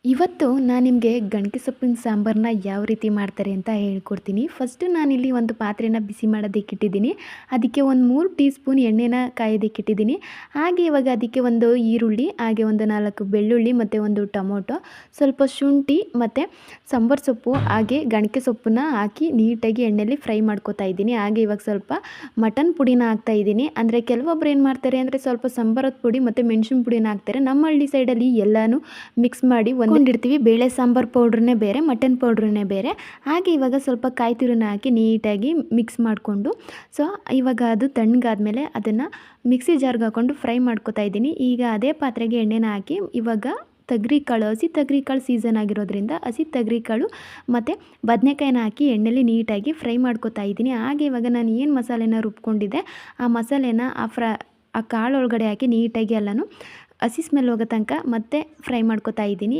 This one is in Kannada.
ಇವತ್ತು ನಾನು ನಿಮಗೆ ಗಣಕೆ ಸೊಪ್ಪಿನ ಸಾಂಬಾರನ್ನ ಯಾವ ರೀತಿ ಮಾಡ್ತಾರೆ ಅಂತ ಹೇಳ್ಕೊಡ್ತೀನಿ. ಫಸ್ಟು ನಾನಿಲ್ಲಿ ಒಂದು ಪಾತ್ರೆನ ಬಿಸಿ ಮಾಡೋದಕ್ಕಿಟ್ಟಿದ್ದೀನಿ. ಅದಕ್ಕೆ ಒಂದು 3 ಟೀ ಸ್ಪೂನ್ ಎಣ್ಣೆನ ಕಾಯೋದಕ್ಕಿಟ್ಟಿದ್ದೀನಿ. ಹಾಗೆ ಇವಾಗ ಅದಕ್ಕೆ ಒಂದು ಈರುಳ್ಳಿ, ಹಾಗೆ ಒಂದು 4 ಬೆಳ್ಳುಳ್ಳಿ ಮತ್ತು ಒಂದು ಟೊಮೊಟೊ, ಸ್ವಲ್ಪ ಶುಂಠಿ ಮತ್ತು ಸಾಂಬಾರು ಸೊಪ್ಪು, ಹಾಗೆ ಗಣಕೆ ಸೊಪ್ಪನ್ನ ಹಾಕಿ ನೀಟಾಗಿ ಎಣ್ಣೆಯಲ್ಲಿ ಫ್ರೈ ಮಾಡ್ಕೊತಾ ಇದ್ದೀನಿ. ಹಾಗೆ ಇವಾಗ ಸ್ವಲ್ಪ ಮಟನ್ ಪುಡಿನ ಹಾಕ್ತಾಯಿದ್ದೀನಿ. ಅಂದರೆ ಕೆಲವೊಬ್ರು ಏನು ಮಾಡ್ತಾರೆ ಅಂದರೆ ಸ್ವಲ್ಪ ಸಾಂಬಾರದ ಪುಡಿ ಮತ್ತು ಮೆಣಸಿನ ಪುಡಿನ ಹಾಕ್ತಾರೆ. ನಮ್ಮ ಹಳ್ಳಿ ಸೈಡಲ್ಲಿ ಎಲ್ಲನೂ ಮಿಕ್ಸ್ ಮಾಡಿ ಒಂದಿಡ್ತೀವಿ. ಬೇಳೆ ಸಾಂಬಾರು ಪೌಡ್ರನ್ನೇ ಬೇರೆ, ಮಟನ್ ಪೌಡ್ರನ್ನೇ ಬೇರೆ. ಹಾಗೆ ಇವಾಗ ಸ್ವಲ್ಪ ಕಾಯಿ ತುರಿನ ಹಾಕಿ ನೀಟಾಗಿ ಮಿಕ್ಸ್ ಮಾಡಿಕೊಂಡು, ಸೊ ಇವಾಗ ಅದು ತಣ್ಣಗಾದ್ಮೇಲೆ ಅದನ್ನು ಮಿಕ್ಸಿ ಜಾರ್ಗೆ ಹಾಕ್ಕೊಂಡು ಫ್ರೈ ಮಾಡ್ಕೊತಾ ಇದ್ದೀನಿ. ಈಗ ಅದೇ ಪಾತ್ರೆಗೆ ಎಣ್ಣೆನ ಹಾಕಿ ಇವಾಗ ತೊಗರಿಕಾಳು, ಹಸಿ ತೊಗರಿಕಾಳು ಸೀಸನ್ ಆಗಿರೋದ್ರಿಂದ ಹಸಿ ತೊಗರಿಕಾಳು ಮತ್ತು ಬದನೆಕಾಯಿನ ಹಾಕಿ ಎಣ್ಣೆಲಿ ನೀಟಾಗಿ ಫ್ರೈ ಮಾಡ್ಕೊತಾ ಇದ್ದೀನಿ. ಹಾಗೆ ಇವಾಗ ನಾನು ಏನು ಮಸಾಲೆನ ರುಬ್ಕೊಂಡಿದ್ದೆ ಆ ಮಸಾಲೆನ ಆ ಕಾಳು ಒಳಗಡೆ ಹಾಕಿ ನೀಟಾಗಿ ಎಲ್ಲನೂ ಹಸಿ ಸ್ಮೆಲ್ ಹೋಗೋ ತನಕ ಮತ್ತೆ ಫ್ರೈ ಮಾಡ್ಕೊತಾ ಇದ್ದೀನಿ.